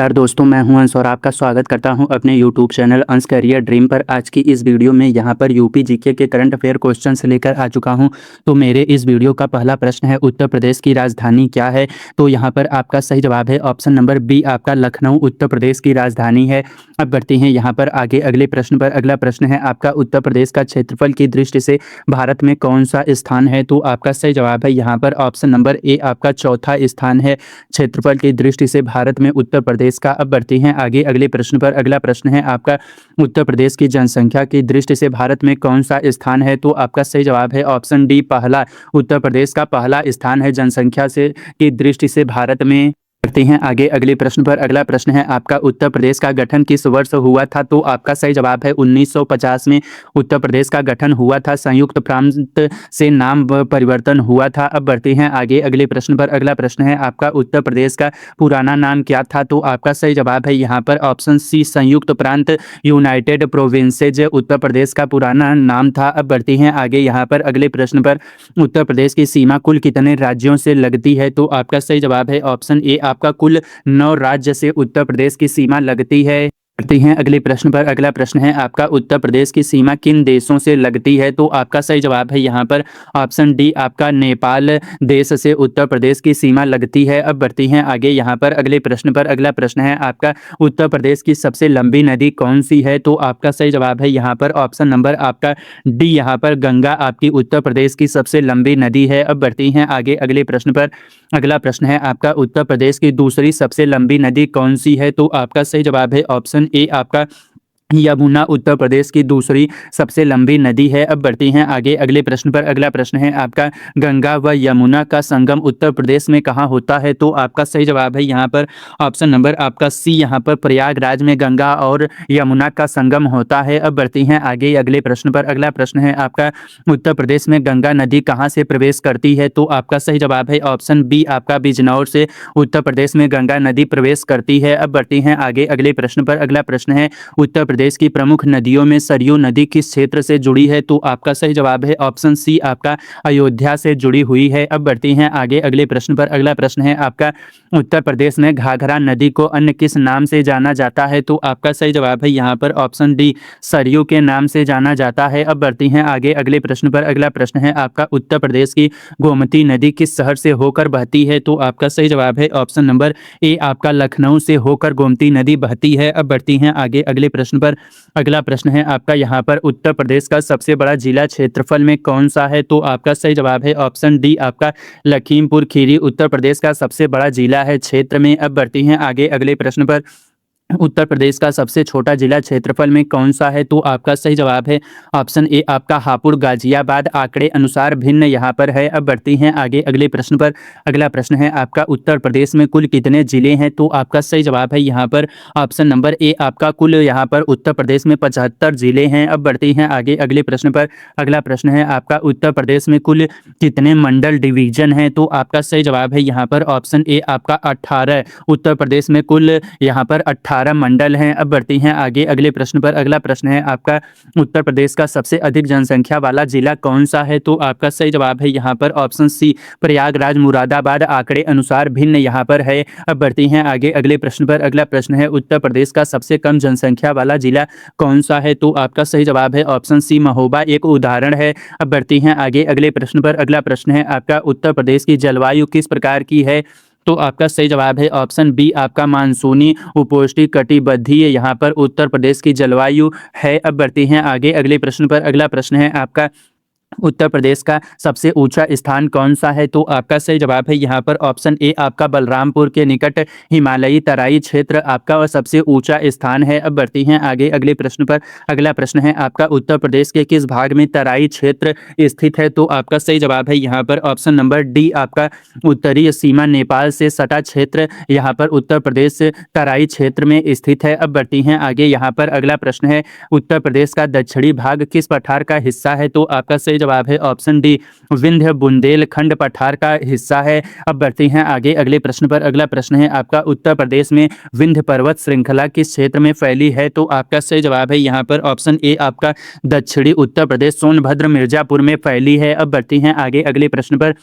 नमस्कार दोस्तों, मैं हूं अंश और आपका स्वागत करता हूं अपने YouTube चैनल अंश करियर ड्रीम पर। आज की इस वीडियो में यहां पर यूपी जीके के करंट अफेयर क्वेश्चन से लेकर आ चुका हूं। तो मेरे इस वीडियो का पहला प्रश्न है, उत्तर प्रदेश की राजधानी क्या है? तो यहां पर आपका सही जवाब है ऑप्शन नंबर बी, आपका लखनऊ उत्तर प्रदेश की राजधानी है। अब बढ़ते हैं यहाँ पर आगे अगले प्रश्न पर। अगला प्रश्न है आपका, उत्तर प्रदेश का क्षेत्रफल की दृष्टि से भारत में कौन सा स्थान है? तो आपका सही जवाब है यहाँ पर ऑप्शन नंबर ए, आपका चौथा स्थान है क्षेत्रफल की दृष्टि से भारत में उत्तर प्रदेश का। अब बढ़ते हैं आगे अगले प्रश्न पर। अगला प्रश्न है आपका, उत्तर प्रदेश की जनसंख्या की दृष्टि से भारत में कौन सा स्थान है? तो आपका सही जवाब है ऑप्शन डी, पहला। उत्तर प्रदेश का पहला स्थान है जनसंख्या से की दृष्टि से भारत में। बढ़ते हैं आगे अगले प्रश्न पर। अगला प्रश्न है आपका, उत्तर प्रदेश का गठन किस वर्ष हुआ था? तो आपका सही जवाब है 1950 में उत्तर प्रदेश का गठन हुआ था। संयुक्त प्रांत से नाम परिवर्तन हुआ था। अब बढ़ते हैं आगे अगले प्रश्न पर। अगला प्रश्न है आपका, उत्तर प्रदेश का पुराना नाम क्या था? तो आपका सही जवाब है यहाँ पर ऑप्शन सी, संयुक्त प्रांत, यूनाइटेड प्रोविंसेज उत्तर प्रदेश का पुराना नाम था। अब बढ़ते हैं आगे यहाँ पर अगले प्रश्न पर। उत्तर प्रदेश की सीमा कुल कितने राज्यों से लगती है? तो आपका सही जवाब है ऑप्शन ए, आपका कुल 9 राज्य से उत्तर प्रदेश की सीमा लगती है। बढ़ते हैं अगले प्रश्न पर। अगला प्रश्न है आपका, उत्तर प्रदेश की सीमा किन देशों से लगती है? तो आपका सही जवाब है यहाँ पर ऑप्शन डी, आपका नेपाल देश से उत्तर प्रदेश की सीमा लगती है। अब बढ़ते हैं आगे यहाँ पर अगले प्रश्न पर। अगला प्रश्न है आपका, उत्तर प्रदेश की सबसे लंबी नदी कौन सी है? तो आपका सही जवाब है यहाँ पर ऑप्शन नंबर आपका डी, यहाँ पर गंगा आपकी उत्तर प्रदेश की सबसे लंबी नदी है। अब बढ़ते हैं आगे अगले प्रश्न पर। अगला प्रश्न है आपका, उत्तर प्रदेश की दूसरी सबसे लंबी नदी कौन सी है? तो आपका सही जवाब है ऑप्शन ए, आपका यमुना उत्तर प्रदेश की दूसरी सबसे लंबी नदी है। अब बढ़ते हैं आगे अगले प्रश्न पर। अगला प्रश्न है आपका, गंगा व यमुना का संगम उत्तर प्रदेश में कहाँ होता है? तो आपका सही जवाब है यहाँ पर ऑप्शन नंबर आपका सी, यहाँ पर प्रयागराज में गंगा और यमुना का संगम होता है। अब बढ़ते हैं आगे अगले प्रश्न पर। अगला प्रश्न है आपका, उत्तर प्रदेश में गंगा नदी कहाँ से प्रवेश करती है? तो आपका सही जवाब है ऑप्शन बी, आपका बिजनौर से उत्तर प्रदेश में गंगा नदी प्रवेश करती है। अब बढ़ते हैं आगे अगले प्रश्न पर। अगला प्रश्न है, उत्तर प्रदेश की प्रमुख नदियों में सरयू नदी किस क्षेत्र से जुड़ी है? तो आपका सही जवाब है ऑप्शन सी, आपका अयोध्या से जुड़ी हुई है। अब बढ़ते हैं आगे अगले प्रश्न पर। अगला प्रश्न है आपका, उत्तर प्रदेश में घाघरा नदी को अन्य किस नाम से जाना जाता है? तो आपका सही जवाब है यहाँ पर ऑप्शन डी, सरयू के नाम से जाना जाता है। अब बढ़ते हैं आगे अगले प्रश्न पर। अगला प्रश्न है आपका, उत्तर प्रदेश की गोमती नदी किस शहर से होकर बहती है? तो आपका सही जवाब है ऑप्शन नंबर ए, आपका लखनऊ से होकर गोमती नदी बहती है। अब बढ़ती हैं आगे अगले प्रश्न पर। अगला प्रश्न है आपका, यहाँ पर उत्तर प्रदेश का सबसे बड़ा जिला क्षेत्रफल में कौन सा है? तो आपका सही जवाब है ऑप्शन डी, आपका लखीमपुर खीरी उत्तर प्रदेश का सबसे बड़ा जिला है क्षेत्र में। अब बढ़ती हैं आगे अगले प्रश्न पर। उत्तर प्रदेश का सबसे छोटा जिला क्षेत्रफल में कौन सा है? तो आपका सही जवाब है ऑप्शन ए, आपका हापुड़ गाजियाबाद आंकड़े अनुसार भिन्न यहाँ पर है। अब बढ़ती हैं आगे अगले प्रश्न पर। अगला प्रश्न है आपका, उत्तर प्रदेश में कुल कितने जिले हैं? तो आपका सही जवाब है यहाँ पर ऑप्शन नंबर ए, आपका कुल यहाँ पर उत्तर प्रदेश में 75 जिले हैं। अब बढ़ती हैं आगे अगले प्रश्न पर। अगला प्रश्न है आपका, उत्तर प्रदेश में कुल कितने मंडल डिवीजन हैं? तो आपका सही जवाब है यहाँ पर ऑप्शन ए, आपका 18। उत्तर प्रदेश में कुल यहाँ पर 18 मंडल हैं। अब बढ़ती हैं आगे अगले प्रश्न पर। अगला प्रश्न है आपका, उत्तर प्रदेश का सबसे अधिक जनसंख्या वाला जिला कौन सा है? तो आपका सही जवाब है यहाँ पर ऑप्शन सी, प्रयागराज मुरादाबाद आंकड़े अनुसार भिन्न यहाँ पर है। अब बढ़ती हैं आगे अगले प्रश्न पर। अगला प्रश्न है, उत्तर प्रदेश का सबसे कम जनसंख्या वाला जिला कौन सा है? तो आपका सही जवाब है ऑप्शन सी, महोबा एक उदाहरण है। अब बढ़ती हैं आगे अगले प्रश्न पर। अगला प्रश्न है आपका, उत्तर प्रदेश की जलवायु किस प्रकार की है? तो आपका सही जवाब है ऑप्शन बी, आपका मानसूनी उपोष्णकटिबंधीय यहाँ पर उत्तर प्रदेश की जलवायु है। अब बढ़ते हैं आगे अगले प्रश्न पर। अगला प्रश्न है आपका, उत्तर प्रदेश का सबसे ऊंचा स्थान कौन सा है? तो आपका सही जवाब है यहाँ पर ऑप्शन ए, आपका बलरामपुर के निकट हिमालयी तराई क्षेत्र आपका वह सबसे ऊंचा स्थान है। अब बढ़ती हैं आगे अगले प्रश्न पर। अगला प्रश्न है आपका, उत्तर प्रदेश के किस भाग में तराई क्षेत्र स्थित है? तो आपका सही जवाब है यहाँ पर ऑप्शन नंबर डी, आपका उत्तरीय सीमा नेपाल से सटा क्षेत्र यहाँ पर उत्तर प्रदेश तराई क्षेत्र में स्थित है। अब बढ़ती हैं आगे यहाँ पर। अगला प्रश्न है, उत्तर प्रदेश का दक्षिणी भाग किस पठार का हिस्सा है? तो आपका सही जवाब है ऑप्शन डी, विंध्य बुंदेलखंड पठार का हिस्सा है। अब बढ़ते हैं आगे अगले प्रश्न पर। अगला प्रश्न है आपका, उत्तर प्रदेश में विंध्य पर्वत श्रृंखला किस क्षेत्र में फैली है? तो आपका सही जवाब है यहाँ पर ऑप्शन ए, आपका दक्षिणी उत्तर प्रदेश सोनभद्र मिर्जापुर में फैली है। अब बढ़ते हैं आगे अगले प्रश्न पर।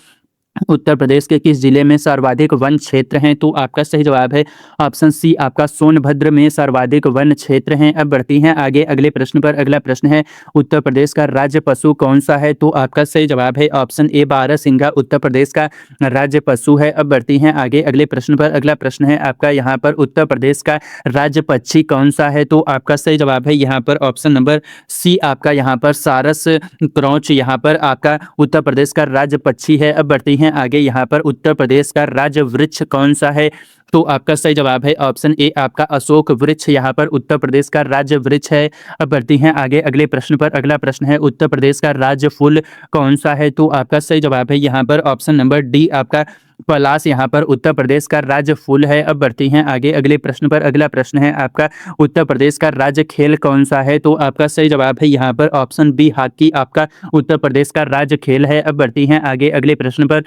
उत्तर प्रदेश के किस जिले में सर्वाधिक वन क्षेत्र हैं? तो आपका सही जवाब है ऑप्शन सी, आपका सोनभद्र में सर्वाधिक वन क्षेत्र हैं। अब बढ़ती हैं आगे अगले प्रश्न पर। अगला प्रश्न है, उत्तर प्रदेश का राज्य पशु कौन सा है? तो आपका सही जवाब है ऑप्शन ए, बारहसिंगा उत्तर प्रदेश का राज्य पशु है। अब बढ़ती हैं आगे अगले प्रश्न पर। अगला प्रश्न है आपका यहाँ पर, उत्तर प्रदेश का राज्य पक्षी कौन सा है? तो आपका सही जवाब है यहाँ पर ऑप्शन नंबर सी, आपका यहाँ पर सारस क्रौच यहाँ पर आपका उत्तर प्रदेश का राज्य पक्षी है। अब बढ़ती हैं आगे यहाँ पर, उत्तर प्रदेश का राज्य वृक्ष कौन सा है? तो आपका सही जवाब है ऑप्शन ए, आपका अशोक वृक्ष यहाँ पर उत्तर प्रदेश का राज्य वृक्ष है। अब बढ़ती हैं आगे अगले प्रश्न पर। अगला प्रश्न है, उत्तर प्रदेश का राज्य फूल कौन सा है? तो आपका सही जवाब है यहाँ पर ऑप्शन नंबर डी, आपका पलाश यहाँ पर उत्तर प्रदेश का राज्य फूल है। अब बढ़ती हैं आगे अगले प्रश्न पर। अगला प्रश्न है आपका, उत्तर प्रदेश का राज्य खेल कौन सा है? तो आपका सही जवाब है यहाँ पर ऑप्शन बी, हॉकी आपका उत्तर प्रदेश का राज्य खेल है। अब बढ़ती हैं आगे अगले प्रश्न पर,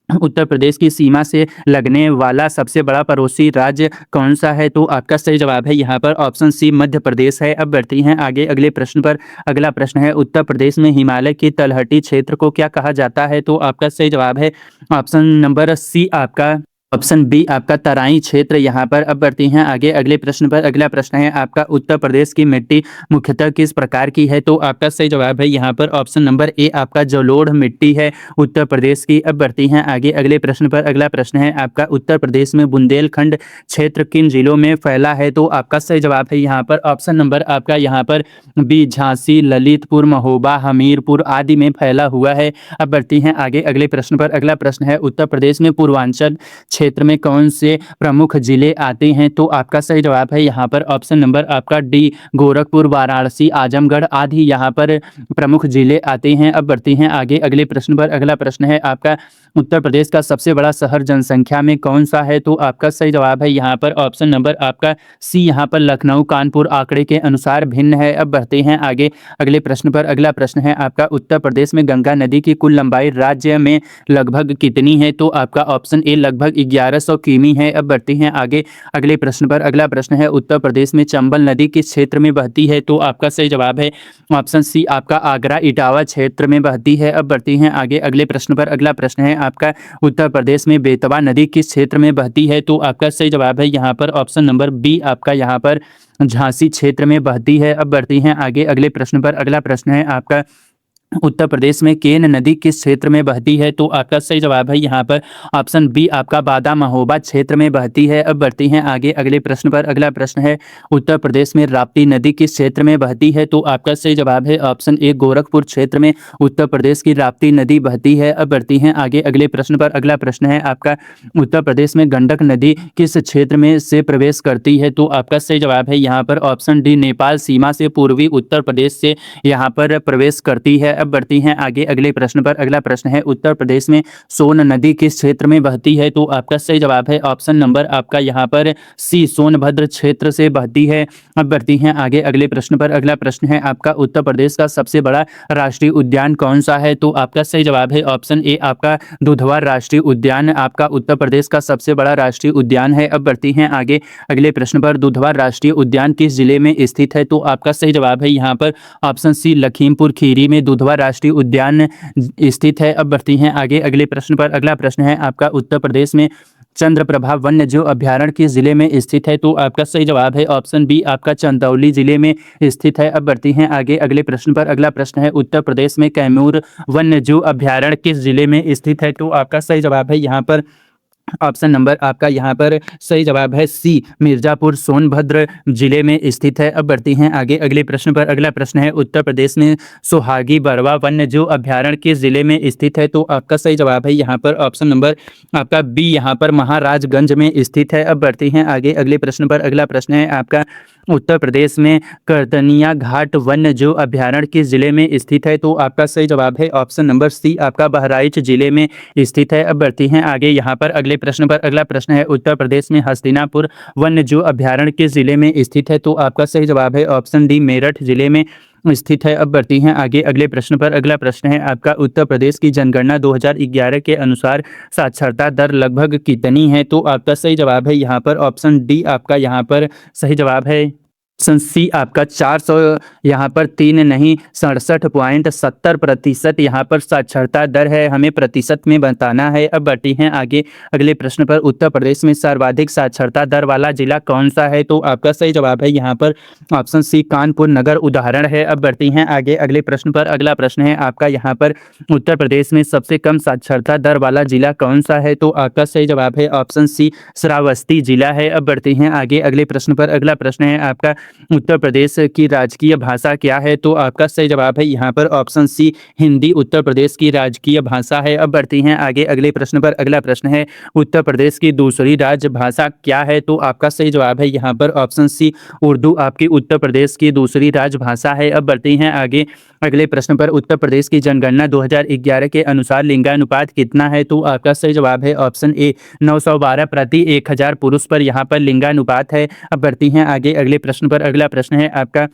उत्तर प्रदेश की सीमा से लगने वाला सबसे बड़ा पड़ोसी राज्य कौन सा है? तो आपका सही जवाब है यहाँ पर ऑप्शन सी, मध्य प्रदेश है। अब बढ़ती हैं आगे अगले प्रश्न पर। अगला प्रश्न है, उत्तर प्रदेश में हिमालय की तलहटी क्षेत्र को क्या कहा जाता है? तो आपका सही जवाब है ऑप्शन नंबर सी, आपका ऑप्शन बी, आपका तराई क्षेत्र यहाँ पर। अब बढ़ती हैं आगे अगले प्रश्न पर। अगला प्रश्न है आपका, उत्तर प्रदेश की मिट्टी मुख्यतः किस प्रकार की है? तो आपका सही जवाब है यहाँ पर ऑप्शन नंबर ए, आपका जलोढ़ मिट्टी है उत्तर प्रदेश की। अब बढ़ती हैं आगे अगले प्रश्न पर। अगला प्रश्न है आपका, उत्तर प्रदेश में बुंदेलखंड क्षेत्र किन जिलों में फैला है? तो आपका सही जवाब है यहाँ पर ऑप्शन नंबर आपका यहाँ पर बी, झांसी, ललितपुर, महोबा, हमीरपुर आदि में फैला हुआ है। अब बढ़ती हैं आगे अगले प्रश्न पर। अगला प्रश्न है, उत्तर प्रदेश में पूर्वांचल क्षेत्र में कौन से प्रमुख जिले आते हैं? तो आपका सही जवाब है यहाँ पर ऑप्शन नंबर आपका डी, गोरखपुर, वाराणसी, आजमगढ़ आदि यहाँ पर प्रमुख जिले आते हैं। अब बढ़ती हैं आगे अगले प्रश्न पर। अगला प्रश्न है आपका, उत्तर प्रदेश का सबसे बड़ा शहर जनसंख्या में कौन सा है? तो आपका सही जवाब है यहाँ पर ऑप्शन नंबर आपका सी, यहाँ पर लखनऊ। कानपुर आंकड़े के अनुसार भिन्न है। अब बढ़ते हैं आगे अगले प्रश्न पर। अगला प्रश्न है आपका, उत्तर प्रदेश में गंगा नदी की कुल लंबाई राज्य में लगभग कितनी है? तो आपका ऑप्शन ए, लगभग 1100 किमी है। अब बढ़ते हैं आगे अगले प्रश्न पर। अगला प्रश्न है, उत्तर प्रदेश में चंबल नदी किस क्षेत्र में बहती है? तो आपका सही जवाब है ऑप्शन सी, आपका आगरा इटावा क्षेत्र में बहती है। अब बढ़ती हैं आगे अगले प्रश्न पर। अगला प्रश्न है आपका, उत्तर प्रदेश में बेतवा नदी किस क्षेत्र में बहती है? तो आपका सही जवाब है यहाँ पर ऑप्शन नंबर बी, आपका यहाँ पर झांसी क्षेत्र में बहती है। अब बढ़ती हैं आगे अगले प्रश्न पर। अगला प्रश्न है आपका, उत्तर प्रदेश में केन नदी किस क्षेत्र में बहती है? तो आपका सही जवाब है यहाँ पर ऑप्शन बी, आपका बादा महोबा क्षेत्र में बहती है। अब बढ़ती हैं आगे अगले प्रश्न पर। अगला प्रश्न है, उत्तर प्रदेश में राप्ती नदी किस क्षेत्र में बहती है? तो आपका सही जवाब है ऑप्शन ए, गोरखपुर क्षेत्र में उत्तर प्रदेश की राप्ती नदी बहती है। अब बढ़ती हैं आगे अगले प्रश्न पर। अगला प्रश्न है आपका, उत्तर प्रदेश में गंडक नदी किस क्षेत्र में से प्रवेश करती है? तो आपका सही जवाब है यहाँ पर ऑप्शन डी, नेपाल सीमा से पूर्वी उत्तर प्रदेश से यहाँ पर प्रवेश करती है। अब बढ़ती हैं आगे अगले प्रश्न पर। अगला प्रश्न है, उत्तर प्रदेश में सोन नदी किस क्षेत्र में बहती है? तो आपका सही जवाब है ऑप्शन नंबर आपका यहाँ पर सी, सोनभद्र क्षेत्र से बहती है। अब बढ़ती हैं आगे अगले प्रश्न पर। अगला प्रश्न है आपका, उत्तर प्रदेश का सबसे बड़ा राष्ट्रीय उद्यान कौन सा है? तो आपका सही जवाब है ऑप्शन ए, आपका दुधवा राष्ट्रीय उद्यान आपका उत्तर प्रदेश का सबसे बड़ा राष्ट्रीय उद्यान है। अब बढ़ती हैं आगे अगले प्रश्न पर, दुधवा राष्ट्रीय उद्यान किस जिले में स्थित है? तो आपका सही जवाब है यहाँ पर ऑप्शन सी, लखीमपुर खीरी में दुधवा राष्ट्रीय उद्यान स्थित है। अब बढ़ती हैं आगे अगले प्रश्न पर। अगला प्रश्न है आपका, उत्तर प्रदेश में चंद्रप्रभा वन्यजीव अभ्यारण्य किस जिले में स्थित है? तो आपका सही जवाब है ऑप्शन बी, आपका चंदौली जिले में स्थित है। अब बढ़ती हैं आगे अगले प्रश्न पर। अगला प्रश्न है, उत्तर प्रदेश में कैमूर वन्यजीव अभ्यारण्य किस जिले में स्थित है? तो आपका सही जवाब है यहाँ पर ऑप्शन नंबर आपका यहाँ पर सही जवाब है सी, मिर्जापुर सोनभद्र जिले में स्थित है। अब बढ़ती हैं आगे अगले प्रश्न पर। अगला प्रश्न है, उत्तर प्रदेश में सोहागी बरवा वन्यजीव अभ्यारण्य किस जिले में स्थित है? तो आपका सही जवाब है यहाँ पर ऑप्शन नंबर आपका बी, यहाँ पर महाराजगंज में स्थित है। अब बढ़ती हैं आगे अगले प्रश्न पर। अगला प्रश्न है आपका, उत्तर प्रदेश में करतनिया घाट वन्यजीव अभ्यारण्य किस जिले में स्थित है? तो आपका सही जवाब है ऑप्शन नंबर सी, आपका बहराइच जिले में स्थित है। अब बढ़ती हैं आगे यहाँ पर अगले प्रश्न पर। अगला प्रश्न है, उत्तर प्रदेश में हस्तिनापुर वन्यजीव अभ्यारण्य किस जिले में स्थित है? तो आपका सही जवाब है ऑप्शन डी, मेरठ जिले में स्थित है। अब बढ़ती हैं आगे अगले प्रश्न पर। अगला प्रश्न है आपका, उत्तर प्रदेश की जनगणना 2011 के अनुसार साक्षरता दर लगभग कितनी है? तो आपका सही जवाब है यहाँ पर ऑप्शन डी, आपका यहाँ पर सही जवाब है ऑप्शन सी आपका 400 यहाँ पर 3 नहीं 67.70% यहाँ पर साक्षरता दर है, हमें प्रतिशत में बताना है। अब बढ़ते हैं आगे अगले प्रश्न पर। उत्तर प्रदेश में सर्वाधिक साक्षरता दर वाला जिला कौन सा है? तो आपका सही जवाब है यहाँ पर ऑप्शन सी कानपुर नगर उदाहरण है। अब बढ़ते हैं आगे अगले प्रश्न पर। अगला प्रश्न है आपका यहाँ पर उत्तर प्रदेश में सबसे कम साक्षरता दर वाला जिला कौन सा है? तो आपका सही जवाब है ऑप्शन सी श्रावस्ती जिला है। अब बढ़ते हैं आगे अगले प्रश्न पर। अगला प्रश्न है आपका उत्तर प्रदेश की राजकीय भाषा क्या है? तो आपका सही जवाब है यहाँ पर ऑप्शन सी हिंदी उत्तर प्रदेश की राजकीय भाषा है। अब बढ़ते हैं आगे अगले प्रश्न पर। अगला प्रश्न है उत्तर प्रदेश की दूसरी राजभाषा क्या है? तो आपका सही जवाब है यहाँ पर ऑप्शन सी उर्दू आपकी उत्तर प्रदेश की दूसरी राजभाषा है। अब बढ़ते हैं आगे अगले प्रश्न पर। उत्तर प्रदेश की जनगणना 2011 के अनुसार लिंगानुपात कितना है? तो आपका सही जवाब है ऑप्शन ए 912 प्रति 1000 पुरुष पर यहाँ पर लिंगानुपात है। अब बढ़ती हैं आगे अगले प्रश्न पर। अगला प्रश्न है आपका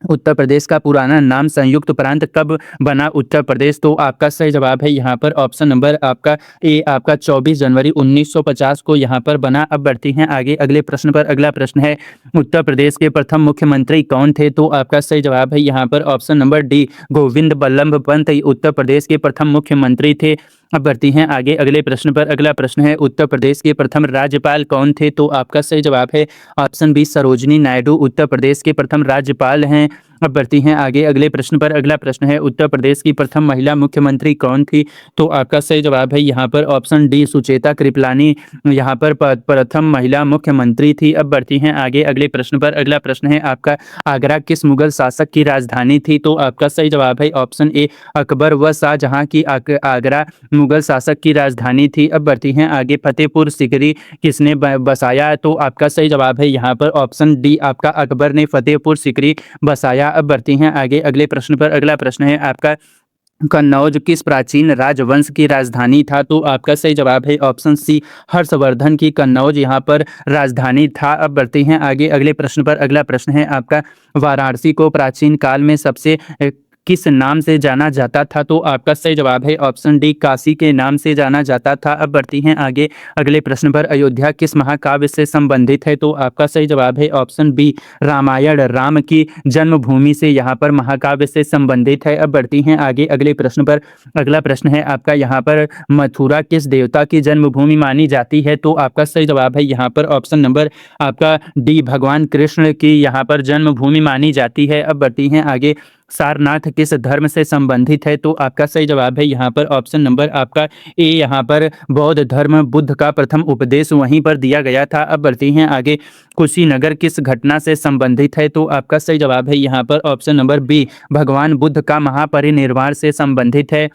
उत्तर प्रदेश का पुराना नाम संयुक्त प्रांत कब बना उत्तर प्रदेश? तो आपका सही जवाब है यहाँ पर ऑप्शन नंबर आपका ए आपका 24 जनवरी 1950 को यहाँ पर बना। अब बढ़ती हैं आगे अगले प्रश्न पर। अगला प्रश्न है उत्तर प्रदेश के प्रथम मुख्यमंत्री कौन थे? तो आपका सही जवाब है यहाँ पर option number D Govind Ballabh Pant Uttar Pradesh के प्रथम मुख्यमंत्री थे। अब बढ़ती हैं आगे अगले प्रश्न पर। अगला प्रश्न है उत्तर प्रदेश के प्रथम राज्यपाल कौन थे? तो आपका सही जवाब है ऑप्शन बी सरोजिनी नायडू उत्तर प्रदेश के प्रथम राज्यपाल हैं। अब बढ़ती हैं आगे अगले प्रश्न पर। अगला प्रश्न है उत्तर प्रदेश की प्रथम महिला मुख्यमंत्री कौन थी? तो आपका सही जवाब है यहाँ पर ऑप्शन डी सुचेता कृपलानी यहाँ पर प्रथम महिला मुख्यमंत्री थी। अब बढ़ती हैं आगे अगले प्रश्न पर। अगला प्रश्न है आपका आगरा किस मुगल शासक की राजधानी थी? तो आपका सही जवाब है ऑप्शन ए अकबर व शाहजहां की आगरा मुगल शासक की राजधानी थी। अब बढ़ती हैं आगे फतेहपुर सीकरी किसने बसाया? तो आपका सही जवाब है यहाँ पर ऑप्शन डी आपका अकबर ने फतेहपुर सीकरी बसाया। अब बढ़ती हैं आगे अगले प्रश्न पर। अगला प्रश्न है आपका कन्नौज किस प्राचीन राजवंश की राजधानी था? तो आपका सही जवाब है ऑप्शन सी हर्षवर्धन की कन्नौज यहाँ पर राजधानी था। अब बढ़ते हैं आगे अगले प्रश्न पर। अगला प्रश्न है आपका वाराणसी को प्राचीन काल में सबसे किस नाम से जाना जाता था? तो आपका सही जवाब है ऑप्शन डी काशी के नाम से जाना जाता था। अब बढ़ती हैं आगे अगले प्रश्न पर। अयोध्या किस महाकाव्य से संबंधित है? तो आपका सही जवाब है ऑप्शन बी रामायण राम की जन्मभूमि से यहाँ पर महाकाव्य से संबंधित है। अब बढ़ती हैं आगे अगले प्रश्न पर। अगला प्रश्न है आपका यहाँ पर मथुरा किस देवता की जन्मभूमि मानी जाती है? तो आपका सही जवाब है यहाँ पर ऑप्शन नंबर आपका डी भगवान कृष्ण की यहाँ पर जन्मभूमि मानी जाती है। अब बढ़ती हैं आगे सारनाथ किस धर्म से संबंधित है? तो आपका सही जवाब है यहाँ पर ऑप्शन नंबर आपका ए यहाँ पर बौद्ध धर्म बुद्ध का प्रथम उपदेश वहीं पर दिया गया था। अब बढ़ती हैं आगे कुशीनगर किस घटना से संबंधित है? तो आपका सही जवाब है यहाँ पर ऑप्शन नंबर बी भगवान बुद्ध का महापरिनिर्वाण से संबंधित है।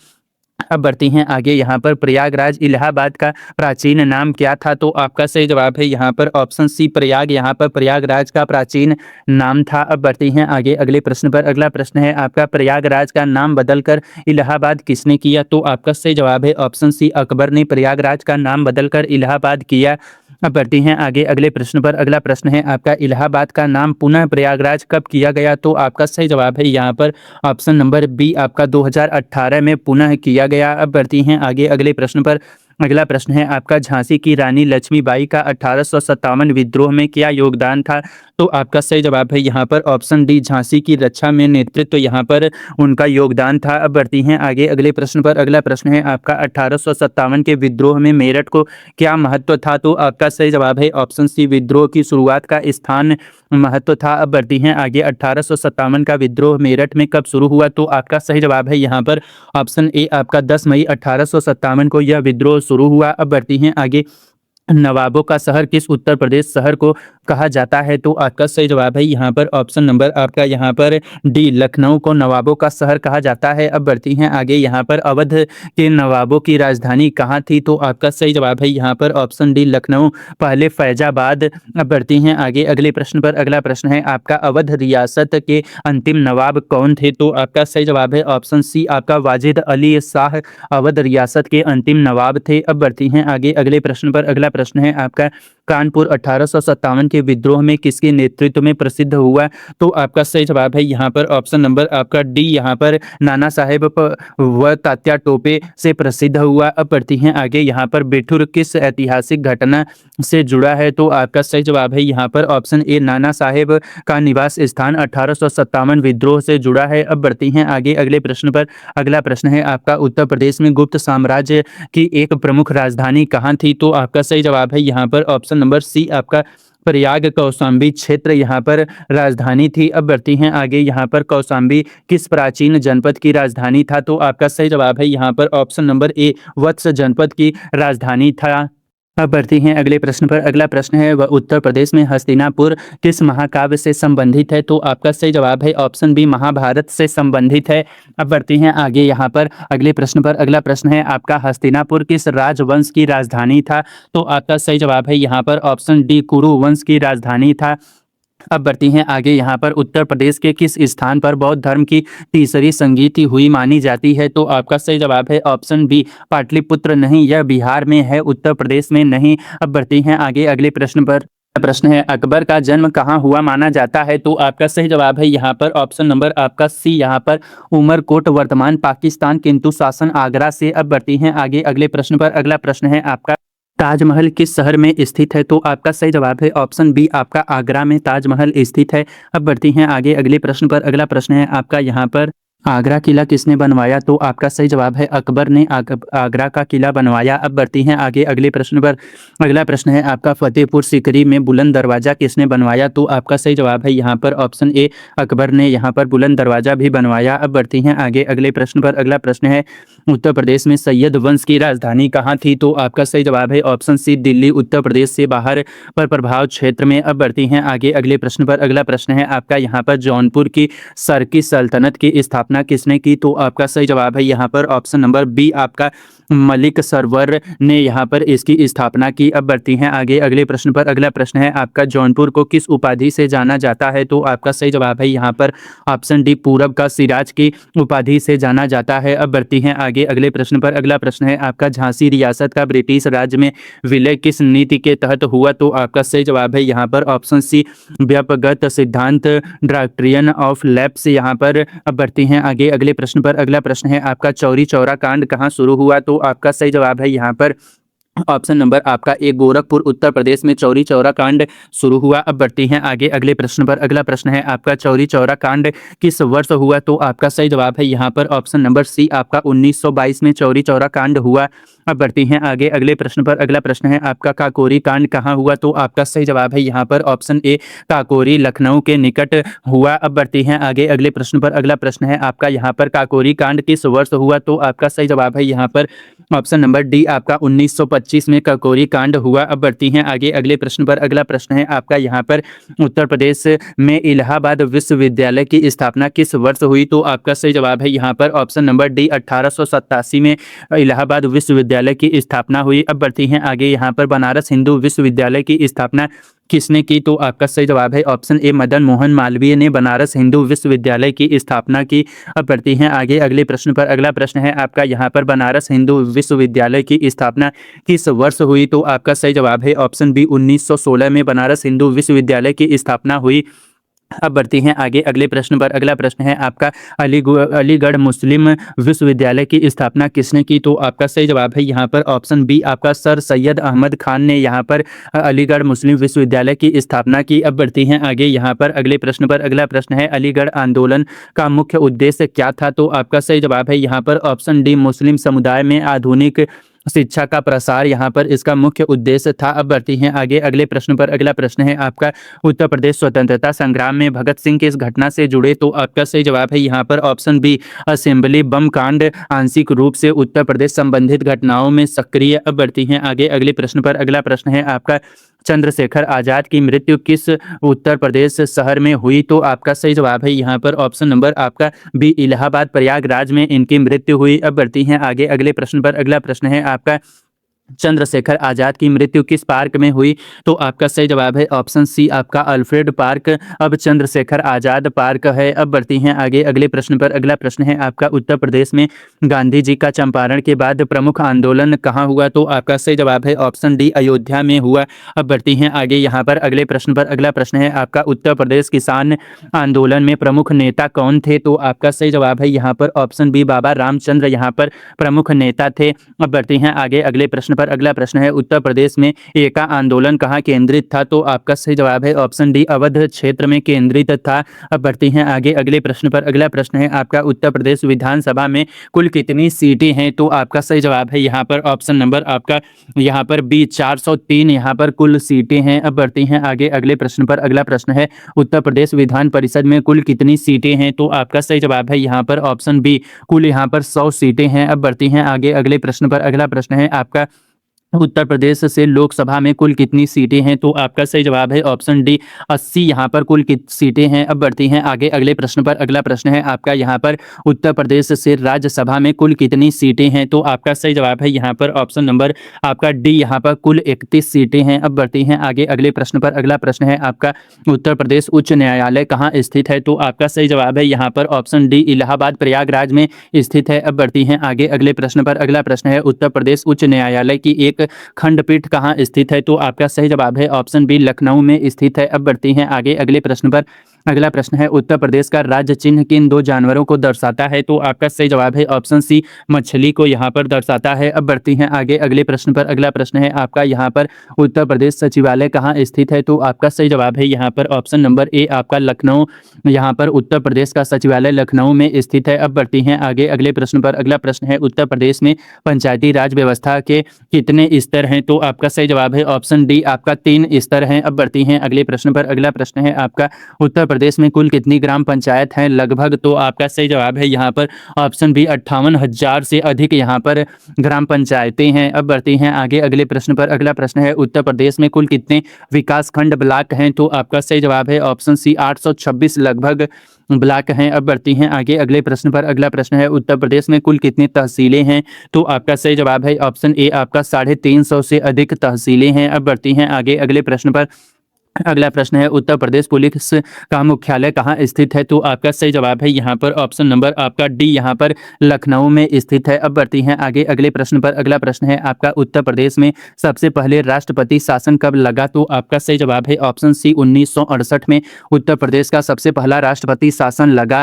अब बढ़ती हैं आगे यहाँ पर प्रयागराज इलाहाबाद का प्राचीन नाम क्या था? तो आपका सही जवाब है यहाँ पर ऑप्शन सी प्रयाग यहाँ पर प्रयागराज का प्राचीन नाम था। अब बढ़ती हैं आगे अगले प्रश्न पर। अगला प्रश्न है आपका प्रयागराज का नाम बदलकर इलाहाबाद किसने किया? तो आपका सही जवाब है ऑप्शन सी अकबर ने प्रयागराज का नाम बदलकर इलाहाबाद किया। अब बढ़ती हैं आगे अगले प्रश्न पर। अगला प्रश्न है आपका इलाहाबाद का नाम पुनः प्रयागराज कब किया गया? तो आपका सही जवाब है यहाँ पर ऑप्शन नंबर बी आपका 2018 में पुनः किया गया। अब बढ़ती हैं आगे अगले प्रश्न पर। अगला प्रश्न है आपका झांसी की रानी लक्ष्मीबाई का 1857 विद्रोह में क्या योगदान था? तो आपका सही जवाब है यहाँ पर ऑप्शन डी झांसी की रक्षा में नेतृत्व यहाँ पर उनका योगदान था। अब बढ़ती हैं आगे अगले प्रश्न पर। अगला प्रश्न है आपका 1857 के विद्रोह में मेरठ को क्या महत्व था? तो आपका सही जवाब है ऑप्शन सी विद्रोह की शुरुआत का स्थान महत्व था। अब बढ़ती हैं आगे 1857 का विद्रोह मेरठ में कब शुरू हुआ? तो आपका सही जवाब है यहाँ पर ऑप्शन ए आपका 10 मई 1857 को यह विद्रोह शुरू हुआ। अब बढ़ती हैं आगे नवाबों का शहर किस उत्तर प्रदेश शहर को कहा जाता है? तो आपका सही जवाब है यहाँ पर ऑप्शन नंबर आपका यहाँ पर डी लखनऊ को नवाबों का शहर कहा जाता है। अब बढ़ती हैं आगे यहाँ पर अवध के नवाबों की राजधानी कहाँ थी? तो आपका सही जवाब है यहाँ पर ऑप्शन डी लखनऊ पहले फैजाबाद। अब बढ़ती हैं आगे अगले प्रश्न पर। अगला प्रश्न है आपका अवध रियासत के अंतिम नवाब कौन थे? तो आपका सही जवाब है ऑप्शन सी आपका वाजिद अली शाह अवध रियासत के अंतिम नवाब थे। अब बढ़ती हैं आगे अगले प्रश्न पर। अगला प्रश्न है आपका कानपुर 1857 के विद्रोह में किसके नेतृत्व में प्रसिद्ध हुआ? तो आपका सही जवाब है यहाँ पर ऑप्शन नंबर आपका डी, यहाँ पर नाना साहेब व तात्या टोपे से प्रसिद्ध हुआ। अब बढ़ती हैं आगे, यहाँ पर बिठूर किस ऐतिहासिक घटना से जुड़ा है? तो आपका सही जवाब है यहाँ पर ऑप्शन ए, नाना साहेब का निवास स्थान 1857 विद्रोह से जुड़ा है। अब बढ़ती हैं आगे अगले प्रश्न पर। अगला प्रश्न है आपका, उत्तर प्रदेश में गुप्त साम्राज्य की एक प्रमुख राजधानी कहाँ थी? तो आपका सही जवाब है यहाँ पर ऑप्शन नंबर सी, आपका प्रयाग कौशाम्बी क्षेत्र यहाँ पर राजधानी थी। अब बढ़ती हैं आगे, यहाँ पर कौशाम्बी किस प्राचीन जनपद की राजधानी था? तो आपका सही जवाब है यहाँ पर ऑप्शन नंबर ए, वत्स जनपद की राजधानी था। अब बढ़ती हैं अगले प्रश्न पर। अगला प्रश्न है, वह उत्तर प्रदेश में हस्तिनापुर किस महाकाव्य से संबंधित है? तो आपका सही जवाब है ऑप्शन बी, महाभारत से संबंधित है। अब बढ़ती हैं आगे, यहाँ पर अगले प्रश्न पर। अगला प्रश्न है आपका, हस्तिनापुर किस राजवंश की राजधानी था? तो आपका सही जवाब है यहाँ पर ऑप्शन डी, कुरु वंश की राजधानी था। अब बढ़ती हैं आगे, यहाँ पर उत्तर प्रदेश के किस स्थान पर बौद्ध धर्म की तीसरी संगीति हुई मानी जाती है? तो आपका सही जवाब है ऑप्शन बी, पाटलिपुत्र नहीं, यह बिहार में है, उत्तर प्रदेश में नहीं। अब बढ़ती हैं आगे अगले प्रश्न पर। प्रश्न है, अकबर का जन्म कहाँ हुआ माना जाता है? तो आपका सही जवाब है यहाँ पर ऑप्शन नंबर आपका सी, यहाँ पर उमरकोट वर्तमान पाकिस्तान, किंतु शासन आगरा से। अब बढ़ती हैं आगे अगले प्रश्न पर। अगला प्रश्न है आपका, ताजमहल किस शहर में स्थित है? तो आपका सही जवाब है ऑप्शन बी, आपका आगरा में ताजमहल स्थित है। अब बढ़ती हैं आगे अगले प्रश्न पर। अगला प्रश्न है आपका, यहाँ पर आगरा किला किसने बनवाया? तो आपका सही जवाब है अकबर ने आगरा का किला बनवाया। अब बढ़ती हैं आगे अगले प्रश्न पर। अगला प्रश्न है आपका, फतेहपुर सीकरी में बुलंद दरवाजा किसने बनवाया? तो आपका सही जवाब है यहाँ पर ऑप्शन ए, अकबर ने यहाँ पर बुलंद दरवाजा भी बनवाया। अब बढ़ती हैं आगे अगले प्रश्न पर। अगला प्रश्न है, उत्तर प्रदेश में सैयद वंश की राजधानी कहाँ थी? तो आपका सही जवाब है ऑप्शन सी, दिल्ली, उत्तर प्रदेश से बाहर पर प्रभाव क्षेत्र में। अब बढ़ती हैं आगे अगले प्रश्न पर। अगला प्रश्न है आपका, यहाँ पर जौनपुर की सरकी सल्तनत की स्थापना किसने की? तो आपका सही जवाब है यहाँ पर ऑप्शन नंबर बी, आपका मलिक सरवर ने यहाँ पर इसकी स्थापना की। अब बढ़ती हैं आगे अगले प्रश्न पर। अगला प्रश्न है आपका, जौनपुर को किस उपाधि से जाना जाता है? तो आपका सही जवाब है यहाँ पर ऑप्शन डी, पूरब का सिराज की उपाधि से जाना जाता है। अब बढ़ती हैं आगे अगले प्रश्न पर। अगला प्रश्न है आपका, झांसी रियासत का ब्रिटिश राज्य में विलय किस नीति के तहत हुआ? तो आपका सही जवाब है यहाँ पर ऑप्शन सी, व्यापगत सिद्धांत डॉक्ट्रिन ऑफ लैप्स यहाँ पर। अब बढ़ती हैं आगे अगले प्रश्न पर। अगला प्रश्न है आपका, चौरी चौरा कांड कहाँ शुरू हुआ? तो आपका सही जवाब है यहाँ पर ऑप्शन नंबर आपका ए, गोरखपुर, उत्तर प्रदेश में चौरी चौरा कांड शुरू हुआ। अब बढ़ती हैं आगे अगले प्रश्न पर। अगला प्रश्न है आपका, चौरी चौरा कांड किस वर्ष हुआ? तो आपका सही जवाब है यहाँ पर ऑप्शन नंबर सी, आपका 1922 में चौरी चौरा कांड हुआ। अब बढ़ती हैं आगे अगले प्रश्न पर। अगला प्रश्न है आपका, काकोरी कांड कहाँ हुआ? तो आपका सही जवाब है यहाँ पर ऑप्शन ए, काकोरी लखनऊ के निकट हुआ। अब बढ़ती हैं आगे अगले प्रश्न पर। अगला प्रश्न है आपका, यहाँ पर काकोरी कांड किस वर्ष हुआ? तो आपका सही जवाब है यहाँ पर ऑप्शन नंबर डी, आपका 1925 में काकोरी कांड हुआ। अब बढ़ती हैं आगे अगले प्रश्न पर। अगला प्रश्न है आपका, यहाँ पर उत्तर प्रदेश में इलाहाबाद विश्वविद्यालय की स्थापना किस वर्ष हुई? तो आपका सही जवाब है यहाँ पर ऑप्शन नंबर डी, 1887 में इलाहाबाद विश्वविद्यालय की स्थापना हुई। अब बढ़ती हैं आगे, यहाँ पर बनारस हिंदू विश्वविद्यालय की स्थापना किसने की? तो आपका सही जवाब है ऑप्शन ए, मदन मोहन मालवीय ने बनारस हिंदू विश्वविद्यालय की स्थापना की। अब बढ़ती हैं आगे अगले प्रश्न पर। अगला प्रश्न है आपका, यहाँ पर बनारस हिंदू विश्वविद्यालय की स्थापना किस वर्ष हुई? तो आपका सही जवाब है ऑप्शन बी, 1916 में बनारस हिंदू विश्वविद्यालय की स्थापना हुई। अब बढ़ती हैं आगे अगले प्रश्न पर। अगला प्रश्न है आपका, अलीगढ़ मुस्लिम विश्वविद्यालय की स्थापना किसने की? तो आपका सही जवाब है यहाँ पर ऑप्शन बी, आपका सर सैयद अहमद खान ने यहाँ पर अलीगढ़ मुस्लिम विश्वविद्यालय की स्थापना की। अब बढ़ती हैं आगे यहाँ पर अगले प्रश्न पर। अगला प्रश्न है, अलीगढ़ आंदोलन का मुख्य उद्देश्य क्या था? तो आपका सही जवाब है यहाँ पर ऑप्शन डी, मुस्लिम समुदाय में आधुनिक शिक्षा का प्रसार यहाँ पर इसका मुख्य उद्देश्य था। अब बढ़ती हैं आगे अगले प्रश्न पर। अगला प्रश्न है आपका, उत्तर प्रदेश स्वतंत्रता संग्राम में भगत सिंह किस घटना से जुड़े? तो आपका सही जवाब है यहाँ पर ऑप्शन बी, असेंबली बम कांड आंशिक रूप से उत्तर प्रदेश संबंधित घटनाओं में सक्रिय। अब बढ़ती हैं आगे अगले प्रश्न पर। अगला प्रश्न है आपका, चंद्रशेखर आजाद की मृत्यु किस उत्तर प्रदेश शहर में हुई? तो आपका सही जवाब है यहाँ पर ऑप्शन नंबर आपका बी, इलाहाबाद प्रयागराज में इनकी मृत्यु हुई। अब बढ़ती हैं आगे अगले प्रश्न पर। अगला प्रश्न है आपका, चंद्रशेखर आजाद की मृत्यु किस पार्क में हुई? तो आपका सही जवाब है ऑप्शन सी आपका अल्फ्रेड पार्क। अब चंद्रशेखर आजाद पार्क है। अब बढ़ती हैं आगे अगले प्रश्न पर। अगला प्रश्न है आपका उत्तर प्रदेश में गांधी जी का चंपारण के बाद प्रमुख आंदोलन कहाँ हुआ? तो आपका सही जवाब है ऑप्शन डी अयोध्या में हुआ। अब बढ़ती हैं आगे यहाँ पर अगले प्रश्न पर। अगला प्रश्न है आपका उत्तर प्रदेश किसान आंदोलन में प्रमुख नेता कौन थे? तो आपका सही जवाब है यहाँ पर ऑप्शन बी बाबा रामचंद्र यहाँ पर प्रमुख नेता थे। अब बढ़ती हैं आगे अगले प्रश्न पर। अगला प्रश्न है उत्तर प्रदेश में एका आंदोलन कहाँ केंद्रित था? तो आपका सही जवाब है ऑप्शन डी अवध क्षेत्र में केंद्रित था। अब बढ़ती हैं आगे अगले प्रश्न पर। अगला प्रश्न है आपका उत्तर प्रदेश विधानसभा में कुल कितनी सीटें हैं? तो आपका सही जवाब है यहाँ पर ऑप्शन नंबर आपका यहाँ पर बी 403 यहाँ पर कुल सीटें हैं। अब बढ़ती हैं आगे अगले प्रश्न पर। अगला प्रश्न है उत्तर प्रदेश विधान परिषद में कुल कितनी सीटें हैं? तो आपका सही जवाब है यहाँ पर ऑप्शन बी कुल यहाँ पर 100 सीटें हैं। अब बढ़ती हैं आगे अगले प्रश्न पर। अगला प्रश्न है आपका उत्तर प्रदेश से लोकसभा में कुल कितनी सीटें हैं? तो आपका सही जवाब है ऑप्शन डी 80 यहाँ पर कुल सीटें हैं। अब बढ़ती हैं आगे अगले प्रश्न पर। अगला प्रश्न है आपका यहाँ पर उत्तर प्रदेश से राज्यसभा में कुल कितनी सीटें हैं? तो आपका सही जवाब है यहाँ पर ऑप्शन नंबर आपका डी यहाँ पर कुल 31 सीटें हैं। अब बढ़ती हैं आगे अगले प्रश्न पर। अगला प्रश्न है आपका उत्तर प्रदेश उच्च न्यायालय कहाँ स्थित है? तो आपका सही जवाब है यहाँ पर ऑप्शन डी इलाहाबाद प्रयागराज में स्थित है। अब बढ़ती हैं आगे अगले प्रश्न पर। अगला प्रश्न है उत्तर प्रदेश उच्च न्यायालय की एक खंडपीठ कहाँ स्थित है? तो आपका सही जवाब है ऑप्शन बी लखनऊ में स्थित है। अब बढ़ती हैं आगे अगले प्रश्न पर। अगला प्रश्न है उत्तर प्रदेश का राज्य चिन्ह किन दो जानवरों को दर्शाता है? तो आपका सही जवाब है ऑप्शन सी मछली को यहाँ पर दर्शाता है। अब बढ़ती हैं आगे अगले प्रश्न पर। अगला प्रश्न है आपका यहाँ पर उत्तर प्रदेश सचिवालय कहाँ स्थित है? तो आपका सही जवाब है यहाँ पर ऑप्शन नंबर ए आपका लखनऊ यहाँ पर उत्तर प्रदेश का सचिवालय लखनऊ में स्थित है। अब बढ़ती हैं आगे अगले प्रश्न पर। अगला प्रश्न है उत्तर प्रदेश में पंचायती राज व्यवस्था के कितने स्तर हैं? तो आपका सही जवाब है ऑप्शन डी आपका 3 स्तर हैं। अब बढ़ती हैं अगले प्रश्न पर। अगला प्रश्न है आपका उत्तर प्रदेश में कुल कितनी ग्राम पंचायत हैं लगभग? तो आपका सही जवाब है यहाँ पर ऑप्शन बी 58,000 से अधिक यहाँ पर ग्राम पंचायतें हैं। अब बढ़ती हैं आगे अगले प्रश्न पर। अगला प्रश्न है उत्तर प्रदेश में कुल कितने विकास खंड ब्लॉक हैं? तो आपका सही जवाब है ऑप्शन सी 826 लगभग ब्लॉक हैं। अब बढ़ती हैं आगे अगले प्रश्न पर। अगला प्रश्न है उत्तर प्रदेश में कुल कितनी तहसीलें हैं? तो आपका सही जवाब है ऑप्शन ए आपका 350 से अधिक तहसीलें हैं। अब बढ़ती हैं आगे अगले प्रश्न पर। अगला प्रश्न है उत्तर प्रदेश पुलिस का मुख्यालय कहाँ स्थित है? तो आपका सही जवाब है यहाँ पर ऑप्शन नंबर आपका डी यहाँ पर लखनऊ में स्थित है। अब बढ़ती हैं आगे अगले प्रश्न पर। अगला प्रश्न है आपका उत्तर प्रदेश में सबसे पहले राष्ट्रपति शासन कब लगा? तो आपका सही जवाब है ऑप्शन सी 1968 में उत्तर प्रदेश का सबसे पहला राष्ट्रपति शासन लगा।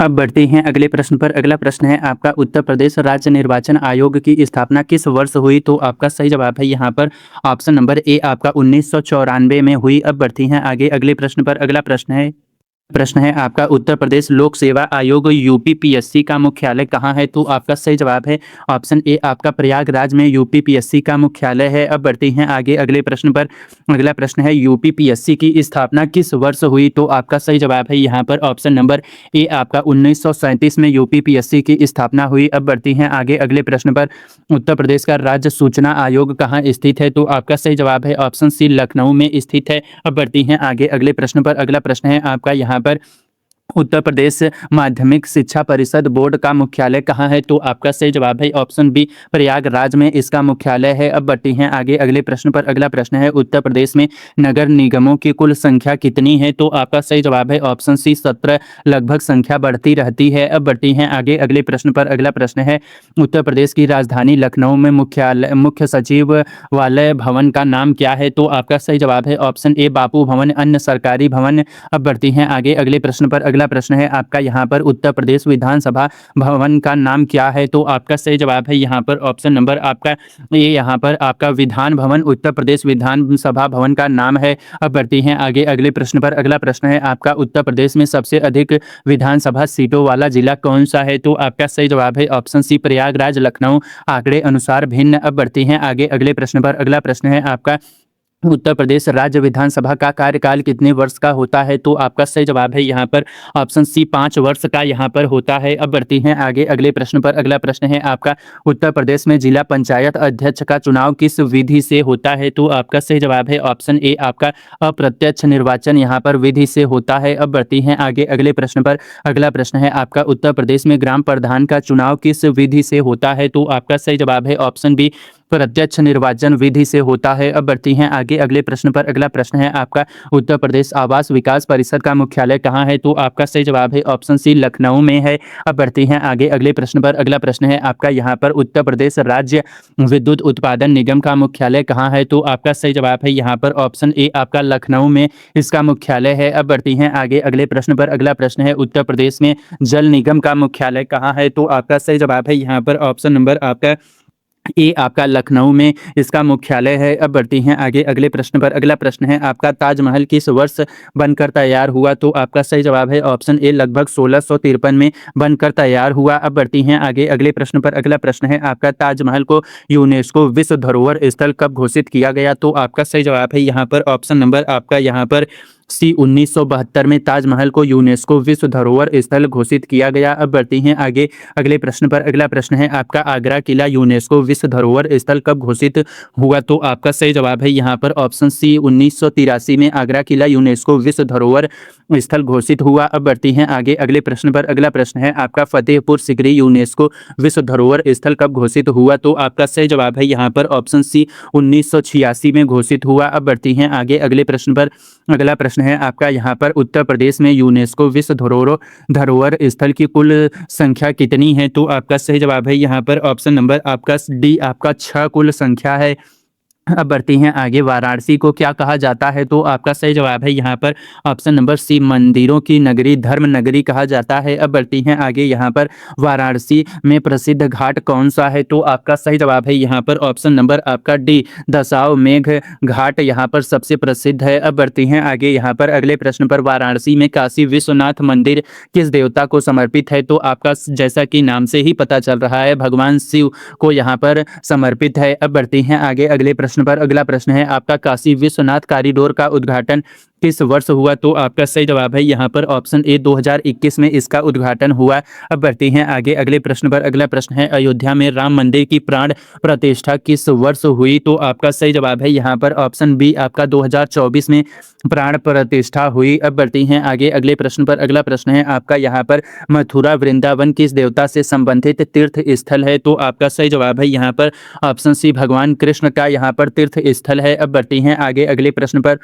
अब बढ़ते हैं अगले प्रश्न पर। अगला प्रश्न है आपका उत्तर प्रदेश राज्य निर्वाचन आयोग की स्थापना किस वर्ष हुई? तो आपका सही जवाब है यहाँ पर ऑप्शन नंबर ए आपका 1994 में हुई। अब बढ़ती हैं आगे अगले प्रश्न पर। अगला प्रश्न है आपका उत्तर प्रदेश लोक सेवा आयोग यूपीपीएससी का मुख्यालय कहाँ है? तो आपका सही जवाब है ऑप्शन ए आपका प्रयागराज में यूपीपीएससी का मुख्यालय है। अब बढ़ते हैं आगे अगले प्रश्न पर। अगला प्रश्न है यूपीपीएससी की स्थापना किस वर्ष हुई? तो आपका सही जवाब है यहाँ पर ऑप्शन नंबर ए आपका 1937 में यूपीपीएससी की स्थापना हुई। अब बढ़ती हैं आगे अगले प्रश्न पर। उत्तर प्रदेश का राज्य सूचना आयोग कहाँ स्थित है? तो आपका सही जवाब है ऑप्शन सी लखनऊ में स्थित है। अब बढ़ती हैं आगे अगले प्रश्न पर। अगला प्रश्न है आपका यहाँ पर उत्तर प्रदेश माध्यमिक शिक्षा परिषद बोर्ड का मुख्यालय कहाँ है? तो आपका सही जवाब है ऑप्शन बी प्रयागराज में इसका मुख्यालय है। अब बढ़ती हैं आगे अगले प्रश्न पर। अगला प्रश्न है उत्तर प्रदेश में नगर निगमों की कुल संख्या कितनी है? तो आपका सही जवाब है ऑप्शन सी 17 लगभग संख्या बढ़ती रहती है। अब बढ़ती हैं आगे अगले प्रश्न पर। अगला प्रश्न है उत्तर प्रदेश की राजधानी लखनऊ में मुख्य सचिवालय भवन का नाम क्या है? तो आपका सही जवाब है ऑप्शन ए बापू भवन अन्य सरकारी भवन। अब बढ़ती हैं आगे अगले प्रश्न पर। अगला प्रश्न है आपका यहाँ पर उत्तर प्रदेश विधानसभा भवन का नाम क्या है? तो आपका सही जवाब है यहाँ पर ऑप्शन नंबर आपका ये यहाँ पर आपका विधान भवन उत्तर प्रदेश विधानसभा भवन का नाम है। अब बढ़ती हैं आगे अगले प्रश्न पर। अगला प्रश्न है आपका उत्तर प्रदेश में सबसे अधिक विधानसभा सीटों वाला जिला कौन सा है? तो आपका सही जवाब है ऑप्शन सी प्रयागराज लखनऊ आंकड़े अनुसार भिन्न। अब बढ़ती हैं आगे अगले प्रश्न पर। अगला प्रश्न है आपका उत्तर प्रदेश राज्य विधानसभा का कार्यकाल कितने वर्ष का होता है? तो आपका सही जवाब है यहाँ पर ऑप्शन सी 5 वर्ष का यहाँ पर होता है। अब बढ़ती हैं आगे अगले प्रश्न पर। अगला प्रश्न है आपका उत्तर प्रदेश में जिला पंचायत अध्यक्ष का चुनाव किस विधि से होता है? तो आपका सही जवाब है ऑप्शन ए आपका अप्रत्यक्ष निर्वाचन यहाँ पर विधि से होता है। अब बढ़ती हैं आगे अगले प्रश्न पर। अगला प्रश्न है आपका उत्तर प्रदेश में ग्राम प्रधान का चुनाव किस विधि से होता है? तो आपका सही जवाब है ऑप्शन बी प्रत्यक्ष निर्वाचन विधि से होता है। अब बढ़ती हैं आगे अगले प्रश्न पर। अगला प्रश्न है आपका, उत्तर प्रदेश आवास विकास परिषद का मुख्यालय कहाँ है? तो आपका सही जवाब है ऑप्शन सी, लखनऊ में है। अब बढ़ती हैं आगे अगले प्रश्न पर। अगला प्रश्न है आपका यहाँ पर, उत्तर प्रदेश राज्य विद्युत उत्पादन निगम का मुख्यालय कहाँ है? तो आपका सही जवाब है यहाँ पर ऑप्शन ए, आपका लखनऊ में इसका मुख्यालय है। अब बढ़ती हैं आगे अगले प्रश्न पर। अगला प्रश्न है, उत्तर प्रदेश में जल निगम का मुख्यालय कहाँ है? तो आपका सही जवाब है यहाँ पर ऑप्शन नंबर आपका ए, आपका लखनऊ में इसका मुख्यालय है। अब बढ़ती हैं आगे अगले प्रश्न पर। अगला प्रश्न है आपका, ताजमहल किस वर्ष बनकर तैयार हुआ? तो आपका सही जवाब है ऑप्शन ए, लगभग 1653 में बनकर तैयार हुआ। अब बढ़ती हैं आगे अगले प्रश्न पर। अगला प्रश्न है आपका, ताजमहल को यूनेस्को विश्व धरोहर स्थल कब घोषित किया गया? तो आपका सही जवाब है यहाँ पर ऑप्शन नंबर आपका यहाँ पर सी, 1972 में ताजमहल को यूनेस्को विश्व धरोहर स्थल घोषित किया गया। अब बढ़ती हैं आगे अगले प्रश्न पर। अगला प्रश्न है आपका, आगरा किला यूनेस्को विश्व धरोहर स्थल कब घोषित हुआ? तो आपका सही जवाब है यहाँ पर ऑप्शन सी, 1983 में आगरा किला यूनेस्को विश्व धरोहर स्थल घोषित हुआ। अब बढ़ती हैं आगे अगले प्रश्न पर। अगला प्रश्न है आपका, फतेहपुर सिकरी यूनेस्को विश्व धरोहर स्थल कब घोषित हुआ? तो आपका सही जवाब है यहाँ पर ऑप्शन सी, 1986 में घोषित हुआ। अब बढ़ती हैं आगे अगले प्रश्न पर। अगला प्रश्न है आपका यहाँ पर, उत्तर प्रदेश में यूनेस्को विश्व धरोहर स्थल की कुल संख्या कितनी है? तो आपका सही जवाब है यहाँ पर ऑप्शन नंबर आपका डी, आपका 6 कुल संख्या है। अब बढ़ती हैं आगे, वाराणसी को क्या कहा जाता है? तो आपका सही जवाब है यहाँ पर ऑप्शन नंबर सी, मंदिरों की नगरी, धर्म नगरी कहा जाता है। अब बढ़ती हैं आगे यहाँ पर, वाराणसी में प्रसिद्ध घाट कौन सा है? तो आपका सही जवाब है यहाँ पर ऑप्शन नंबर आपका डी, दशाव मेघ घाट यहाँ पर सबसे प्रसिद्ध है। अब बढ़ती हैं आगे यहाँ पर अगले प्रश्न पर, वाराणसी में काशी विश्वनाथ मंदिर किस देवता को समर्पित है? तो आपका जैसा कि नाम से ही पता चल रहा है, भगवान शिव को यहाँ पर समर्पित है। अब बढ़ती हैं आगे अगले प्रश्न पर। अगला प्रश्न है आपका, काशी विश्वनाथ कॉरिडोर का उद्घाटन किस वर्ष हुआ? तो आपका सही जवाब है यहाँ पर ऑप्शन ए, 2021 में इसका उद्घाटन हुआ। अब बढ़ती हैं आगे अगले प्रश्न पर। अगला प्रश्न है, अयोध्या में राम मंदिर की प्राण प्रतिष्ठा किस वर्ष हुई? तो आपका सही जवाब है यहाँ पर ऑप्शन बी, आपका 2024 में प्राण प्रतिष्ठा हुई। अब बढ़ती हैं आगे अगले प्रश्न पर। अगला प्रश्न है आपका यहाँ पर, मथुरा वृंदावन किस देवता से संबंधित तीर्थ स्थल है? तो आपका सही जवाब है यहाँ पर ऑप्शन सी, भगवान कृष्ण का यहाँ पर तीर्थ स्थल है। अब बढ़ती हैं आगे अगले प्रश्न पर।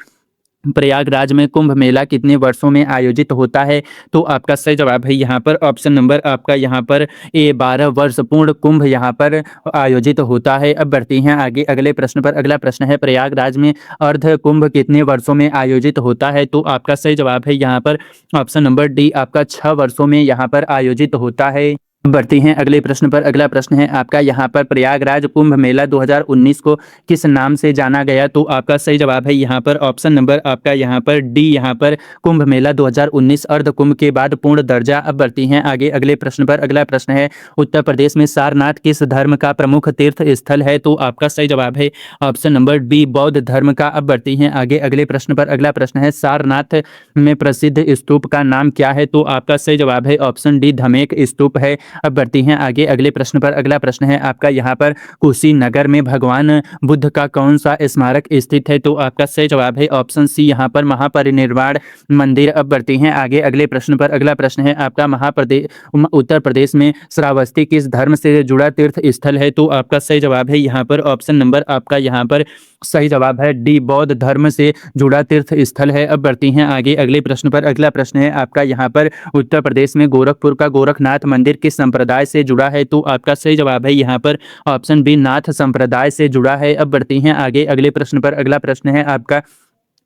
प्रयागराज में कुंभ मेला कितने वर्षों में आयोजित होता है? तो आपका सही जवाब है यहाँ पर ऑप्शन नंबर आपका यहाँ पर ए, 12 वर्ष पूर्ण कुंभ यहाँ पर आयोजित होता है। अब बढ़ती हैं आगे अगले प्रश्न पर। अगला प्रश्न है, प्रयागराज में अर्ध कुंभ कितने वर्षों में आयोजित होता है? तो आपका सही जवाब है यहाँ पर ऑप्शन नंबर डी, आपका 6 वर्षों में यहाँ पर आयोजित होता है। बढ़ती हैं अगले प्रश्न पर। अगला प्रश्न है आपका यहाँ पर, प्रयागराज कुंभ मेला 2019 को किस नाम से जाना गया? तो आपका सही जवाब है यहाँ पर ऑप्शन नंबर आपका यहाँ पर डी, यहाँ पर कुंभ मेला 2019 अर्ध कुंभ के बाद पूर्ण दर्जा। अब बढ़ती हैं आगे अगले प्रश्न पर। अगला प्रश्न है, उत्तर प्रदेश में सारनाथ किस धर्म का प्रमुख तीर्थ स्थल है? तो आपका सही जवाब है ऑप्शन नंबर बी, बौद्ध धर्म का। अब बढ़ती हैं आगे अगले प्रश्न पर। अगला प्रश्न है, सारनाथ में प्रसिद्ध स्तूप का नाम क्या है? तो आपका सही जवाब है ऑप्शन डी, धमेक स्तूप है। अब बढ़ती हैं आगे अगले प्रश्न पर। अगला प्रश्न है आपका यहाँ पर, कुशीनगर में भगवान बुद्ध का कौन सा स्मारक स्थित है? तो आपका सही जवाब है ऑप्शन सी, यहाँ पर महापरिनिर्वाण मंदिर। अब बढ़ती हैं आगे अगले प्रश्न पर। अगला प्रश्न है आपका, उत्तर प्रदेश में श्रावस्ती किस धर्म से जुड़ा तीर्थ स्थल है? तो आपका सही जवाब है यहाँ पर ऑप्शन नंबर आपका यहाँ पर सही जवाब है डी, बौद्ध धर्म से जुड़ा तीर्थ स्थल है। अब बढ़ती हैं आगे अगले प्रश्न पर। अगला प्रश्न है आपका यहाँ पर, उत्तर प्रदेश में गोरखपुर का गोरखनाथ मंदिर किस संप्रदाय से जुड़ा है? तो आपका सही जवाब है यहाँ पर ऑप्शन बी, नाथ संप्रदाय से जुड़ा है। अब बढ़ती हैं आगे अगले प्रश्न पर। अगला प्रश्न है आपका,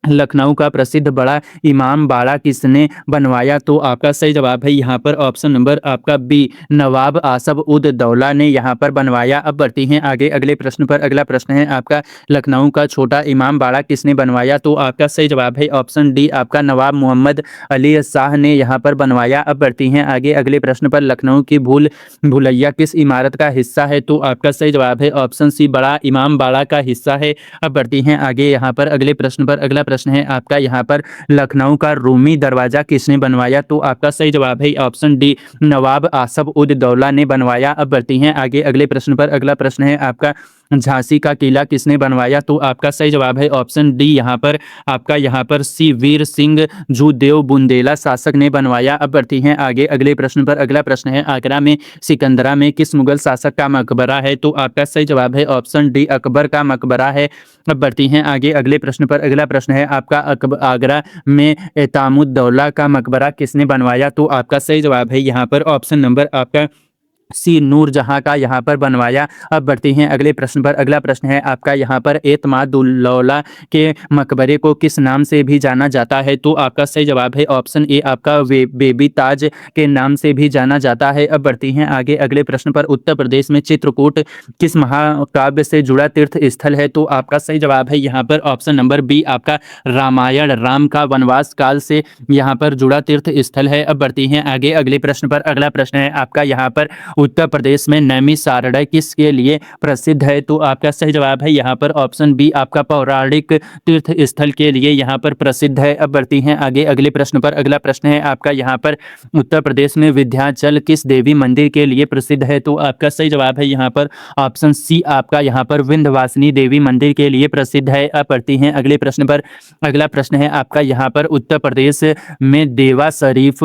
लखनऊ का प्रसिद्ध बड़ा इमाम बाड़ा किसने बनवाया? तो आपका सही जवाब है यहाँ पर ऑप्शन नंबर आपका बी, नवाब आसफ उद दौला ने यहाँ पर बनवाया। अब बढ़ती हैं आगे अगले प्रश्न पर। अगला प्रश्न है आपका, लखनऊ का छोटा इमाम बाड़ा किसने बनवाया? तो आपका सही जवाब है ऑप्शन डी, आपका नवाब मोहम्मद अली शाह ने यहाँ पर बनवाया। अब बढ़ती हैं आगे अगले प्रश्न पर। लखनऊ की भूलैया किस इमारत का हिस्सा है? तो आपका सही जवाब है ऑप्शन सी, बड़ा इमाम बाड़ा का हिस्सा है। अब बढ़ती हैं आगे यहाँ पर अगले प्रश्न पर। अगला प्रश्न है आपका यहाँ पर, लखनऊ का रूमी दरवाजा किसने बनवाया? तो आपका सही जवाब है ऑप्शन डी, नवाब आसफ उद दौला ने बनवाया। अब बढ़ती हैं आगे अगले प्रश्न पर। अगला प्रश्न है आपका, झांसी का किला किसने बनवाया? तो आपका सही जवाब है ऑप्शन डी यहाँ पर आपका यहाँ पर सी वीर सिंह जूदेव बुंदेला शासक ने बनवाया। अब बढ़ती हैं आगे अगले प्रश्न पर। अगला प्रश्न है आगरा में सिकंदरा में किस मुगल शासक का मकबरा है? तो आपका सही जवाब है ऑप्शन डी अकबर का मकबरा है। अब बढ़ती हैं आगे अगले प्रश्न पर। अगला प्रश्न है आपका आगरा में एतामुद्दौला का मकबरा किसने बनवाया? तो आपका सही जवाब है यहाँ पर ऑप्शन नंबर आपका सी नूरजहां का यहाँ पर बनवाया। अब बढ़ते हैं अगले प्रश्न पर। अगला प्रश्न है आपका यहाँ पर एतमादुल्लौला के मकबरे को किस नाम से भी जाना जाता है? तो आपका सही जवाब है ऑप्शन ए आपका बेबी ताज के नाम से भी जाना जाता है। अब बढ़ती हैं आगे अगले प्रश्न पर। उत्तर प्रदेश में चित्रकूट किस महाकाव्य से जुड़ा तीर्थ स्थल है? तो आपका सही जवाब है यहाँ पर ऑप्शन नंबर बी आपका रामायण राम का वनवास काल से यहाँ पर जुड़ा तीर्थ स्थल है। अब बढ़ती हैं आगे अगले प्रश्न पर। अगला प्रश्न है आपका यहाँ पर उत्तर प्रदेश में नैमिषारण्य किसके लिए प्रसिद्ध है? तो आपका सही जवाब है यहाँ पर ऑप्शन बी आपका पौराणिक तीर्थ स्थल के लिए यहाँ पर प्रसिद्ध है। अब बढ़ती हैं आगे अगले प्रश्न पर। अगला प्रश्न है आपका यहाँ पर उत्तर प्रदेश में विंध्याचल किस देवी मंदिर के लिए प्रसिद्ध है? तो आपका सही जवाब है यहाँ पर ऑप्शन सी आपका यहाँ पर विंध्यवासिनी देवी मंदिर के लिए प्रसिद्ध है। अब बढ़ती हैं अगले प्रश्न पर। अगला प्रश्न है आपका यहाँ पर उत्तर प्रदेश में देवा शरीफ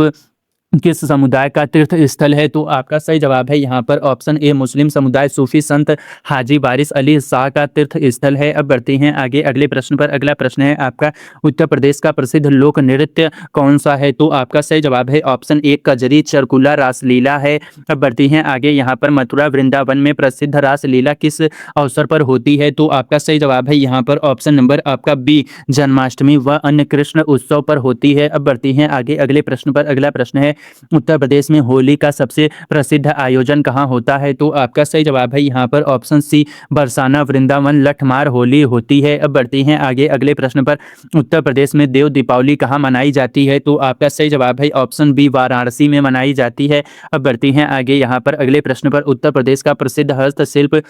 किस समुदाय का तीर्थ स्थल है? तो आपका सही जवाब है यहाँ पर ऑप्शन ए मुस्लिम समुदाय सूफी संत हाजी वारिस अली शाह का तीर्थ स्थल है। अब बढ़ते हैं आगे अगले प्रश्न पर। अगला प्रश्न है आपका उत्तर प्रदेश का प्रसिद्ध लोक नृत्य कौन सा है? तो आपका सही जवाब है ऑप्शन ए कजरी चरकुला रासलीला है। अब बढ़ती हैं आगे यहाँ पर मथुरा वृंदावन में प्रसिद्ध रासलीला किस अवसर पर होती है? तो आपका सही जवाब है यहाँ पर ऑप्शन नंबर आपका बी जन्माष्टमी व अन्य कृष्ण उत्सव पर होती है। अब बढ़ती हैं आगे अगले प्रश्न पर। अगला प्रश्न है उत्तर प्रदेश में होली का सबसे प्रसिद्ध आयोजन कहाँ होता है? तो आपका सही जवाब है यहाँ पर ऑप्शन सी बरसाना वृंदावन लठमार होली होती है। अब बढ़ती हैं आगे अगले प्रश्न पर। उत्तर प्रदेश में देव दीपावली कहाँ मनाई जाती है? तो आपका सही जवाब है ऑप्शन बी वाराणसी में मनाई जाती है। अब बढ़ती हैं आगे यहाँ पर अगले प्रश्न पर। उत्तर प्रदेश का प्रसिद्ध हस्तशिल्प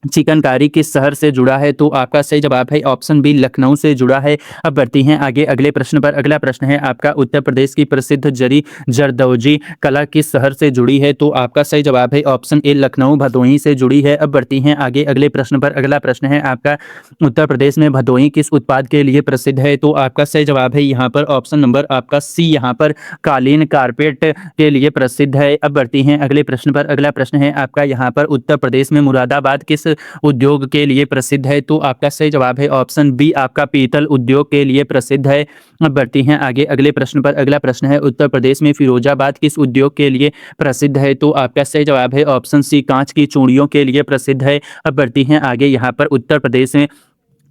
चिकनकारी किस शहर से जुड़ा है? तो आपका सही जवाब है ऑप्शन बी लखनऊ से जुड़ा है। अब बढ़ती हैं आगे अगले प्रश्न पर। अगला प्रश्न है आपका उत्तर प्रदेश की प्रसिद्ध जरी जरदौजी कला किस शहर से जुड़ी है? तो आपका सही जवाब है ऑप्शन ए लखनऊ भदोही से जुड़ी है। अब बढ़ती हैं आगे अगले प्रश्न पर। अगला प्रश्न है आपका उत्तर प्रदेश में भदोही किस उत्पाद के लिए प्रसिद्ध है? तो आपका सही जवाब है यहाँ पर ऑप्शन नंबर आपका सी यहाँ पर कालीन कारपेट के लिए प्रसिद्ध है। अब बढ़ती हैं अगले प्रश्न पर। अगला प्रश्न है आपका यहाँ पर उत्तर प्रदेश में मुरादाबाद किस उद्योग के लिए प्रसिद्ध है? तो आपका सही जवाब है ऑप्शन बी आपका पीतल उद्योग के लिए प्रसिद्ध है। अब बढ़ती हैं आगे अगले प्रश्न पर। अगला प्रश्न है उत्तर प्रदेश में फिरोजाबाद किस उद्योग के लिए प्रसिद्ध है? तो आपका सही जवाब है ऑप्शन सी कांच की चूड़ियों के लिए प्रसिद्ध है। अब बढ़ती हैं आगे यहाँ पर उत्तर प्रदेश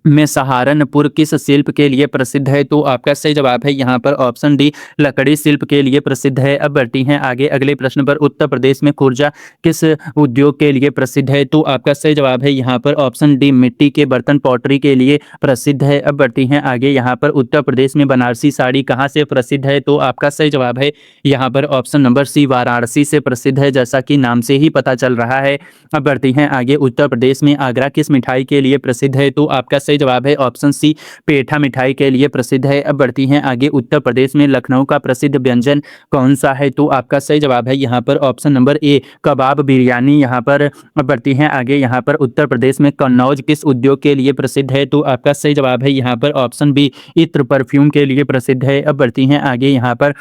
में सहारनपुर किस शिल्प के लिए प्रसिद्ध है? तो आपका सही जवाब है यहाँ पर ऑप्शन डी लकड़ी शिल्प के लिए प्रसिद्ध है। अब बढ़ती हैं आगे अगले प्रश्न पर। उत्तर प्रदेश में खुर्जा किस उद्योग के लिए प्रसिद्ध है? तो आपका सही जवाब है यहाँ पर ऑप्शन डी मिट्टी के बर्तन पॉटरी के लिए प्रसिद्ध है। अब बढ़ती हैं आगे यहाँ पर उत्तर प्रदेश में बनारसी साड़ी कहाँ से प्रसिद्ध है? तो आपका सही जवाब है यहाँ पर ऑप्शन नंबर सी वाराणसी से प्रसिद्ध है, जैसा कि नाम से ही पता चल रहा है। अब बढ़ती हैं आगे उत्तर प्रदेश में आगरा किस मिठाई के लिए प्रसिद्ध है? तो आपका सही जवाब है ऑप्शन सी पेठा मिठाई के लिए प्रसिद्ध है। अब बढ़ती हैं आगे उत्तर प्रदेश में लखनऊ का प्रसिद्ध व्यंजन कौन सा है? तो आपका सही जवाब है यहाँ पर ऑप्शन नंबर ए कबाब बिरयानी यहाँ पर। अब बढ़ती हैं आगे यहाँ पर उत्तर प्रदेश में कन्नौज किस उद्योग के लिए प्रसिद्ध है? तो आपका सही जवाब है यहाँ पर ऑप्शन बी इत्र परफ्यूम के लिए प्रसिद्ध है। अब बढ़ती हैं आगे यहाँ पर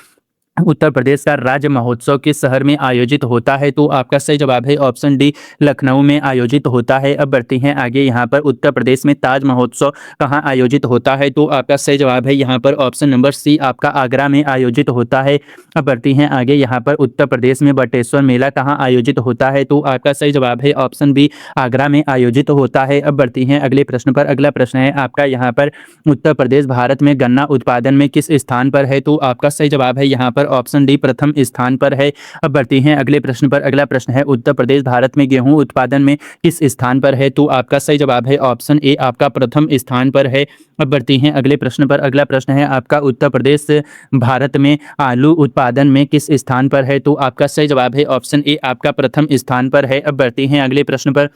उत्तर प्रदेश का राज्य महोत्सव किस शहर में आयोजित होता है? तो आपका सही जवाब है ऑप्शन डी लखनऊ में आयोजित होता है। अब बढ़ते हैं आगे यहाँ पर उत्तर प्रदेश में ताज महोत्सव कहाँ आयोजित होता है? तो आपका सही जवाब है यहाँ पर ऑप्शन नंबर सी आपका आगरा में आयोजित होता है। अब बढ़ती हैं आगे यहाँ पर उत्तर प्रदेश में बटेश्वर मेला कहाँ आयोजित होता है? तो आपका सही जवाब है ऑप्शन बी आगरा में आयोजित होता है। अब बढ़ती हैं अगले प्रश्न पर। अगला प्रश्न है आपका यहाँ पर उत्तर प्रदेश भारत में गन्ना उत्पादन में किस स्थान पर है? तो आपका सही जवाब है यहाँ पर ऑप्शन डी प्रथम स्थान पर है। अब बढ़ती हैं अगले प्रश्न पर। अगला प्रश्न है उत्तर प्रदेश भारत में गेहूं उत्पादन में किस स्थान पर है? तो आपका सही जवाब है ऑप्शन ए आपका प्रथम स्थान पर है। अब बढ़ती हैं अगले प्रश्न पर। अगला प्रश्न है आपका उत्तर प्रदेश भारत में आलू उत्पादन में किस स्थान पर है? तो आपका सही जवाब है ऑप्शन ए आपका प्रथम स्थान पर है। अब बढ़ती हैं अगले प्रश्न पर।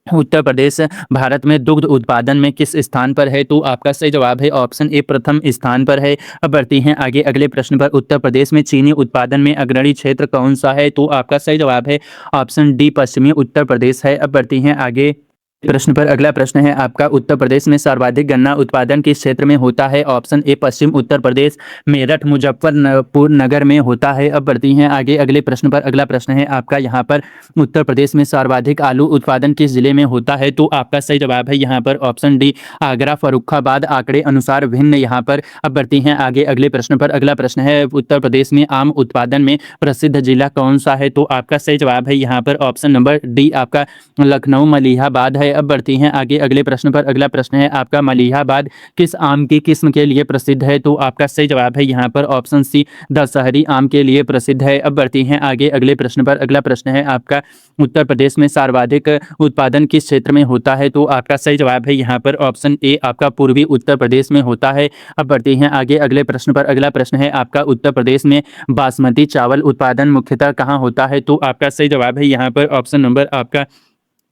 उत्तर प्रदेश भारत में दुग्ध उत्पादन में किस स्थान पर है? तो आपका सही जवाब है ऑप्शन ए प्रथम स्थान पर है। अब बढ़ती हैं आगे अगले प्रश्न पर। उत्तर प्रदेश में चीनी उत्पादन में अग्रणी क्षेत्र कौन सा है? तो आपका सही जवाब है ऑप्शन डी पश्चिमी उत्तर प्रदेश है। अब बढ़ती हैं आगे प्रश्न पर अगला प्रश्न है आपका, उत्तर प्रदेश में सर्वाधिक गन्ना उत्पादन किस क्षेत्र में होता है? ऑप्शन ए पश्चिम उत्तर प्रदेश, मेरठ, मुजफ्फरपुर नगर में होता है। अब बढ़ती हैं आगे अगले प्रश्न पर। अगला प्रश्न है आपका यहाँ पर, उत्तर प्रदेश में सर्वाधिक आलू उत्पादन किस जिले में होता है? तो आपका सही जवाब है यहाँ पर ऑप्शन डी आगरा, फर्रुखाबाद, आंकड़े अनुसार भिन्न यहाँ पर। अब बढ़ती हैं आगे अगले प्रश्न पर। अगला प्रश्न है, उत्तर प्रदेश में आम उत्पादन में प्रसिद्ध जिला कौन सा है? तो आपका सही जवाब है यहाँ पर ऑप्शन नंबर डी आपका लखनऊ मलिहाबाद है। अब बढ़ती हैं आगे अगले प्रश्न पर। अगला प्रश्न है आपका, मलिहाबाद किस आम की किस्म के लिए प्रसिद्ध है? तो आपका सही जवाब है यहाँ पर ऑप्शन सी दशहरी आम के लिए प्रसिद्ध है। अब बढ़ती हैं आगे अगले प्रश्न पर। अगला प्रश्न है आपका, उत्तर प्रदेश में सर्वाधिक उत्पादन किस क्षेत्र में होता है? तो आपका सही जवाब है यहाँ पर ऑप्शन ए आपका पूर्वी उत्तर प्रदेश में होता है। अब बढ़ती हैं आगे अगले प्रश्न पर। अगला प्रश्न है आपका, उत्तर प्रदेश में बासमती चावल उत्पादन मुख्यतः कहाँ होता है? तो आपका सही जवाब है यहाँ पर ऑप्शन नंबर आपका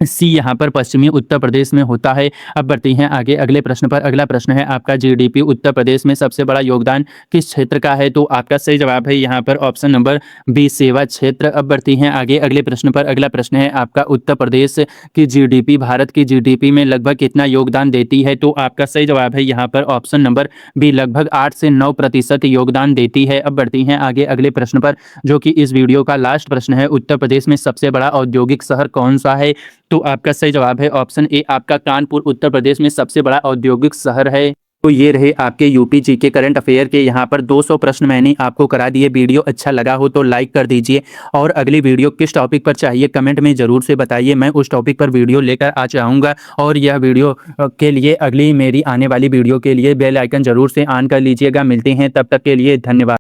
सी यहाँ पर पश्चिमी उत्तर प्रदेश में होता है। अब बढ़ती हैं आगे अगले प्रश्न पर। अगला प्रश्न है आपका, जीडीपी उत्तर प्रदेश में सबसे बड़ा योगदान किस क्षेत्र का है? तो आपका सही जवाब है यहाँ पर ऑप्शन नंबर बी सेवा क्षेत्र। अब बढ़ती हैं आगे अगले प्रश्न पर। अगला प्रश्न है आपका, उत्तर प्रदेश की जीडीपी भारत की जीडीपी में लगभग कितना योगदान देती है? तो आपका सही जवाब है यहाँ पर ऑप्शन नंबर बी लगभग 8 से 9% योगदान देती है। अब बढ़ती हैं आगे अगले प्रश्न पर, जो कि इस वीडियो का लास्ट प्रश्न है, उत्तर प्रदेश में सबसे बड़ा औद्योगिक शहर कौन सा है? तो आपका सही जवाब है ऑप्शन ए आपका कानपुर उत्तर प्रदेश में सबसे बड़ा औद्योगिक शहर है। तो ये रहे आपके यूपी जीके करंट अफेयर के यहाँ पर 200 प्रश्न मैंने आपको करा दिए। वीडियो अच्छा लगा हो तो लाइक कर दीजिए, और अगली वीडियो किस टॉपिक पर चाहिए कमेंट में ज़रूर से बताइए, मैं उस टॉपिक पर वीडियो लेकर आ जाऊँगा। और यह वीडियो के लिए अगली मेरी आने वाली वीडियो के लिए बेल आइकन ज़रूर से ऑन कर लीजिएगा। मिलते हैं तब तक के लिए, धन्यवाद।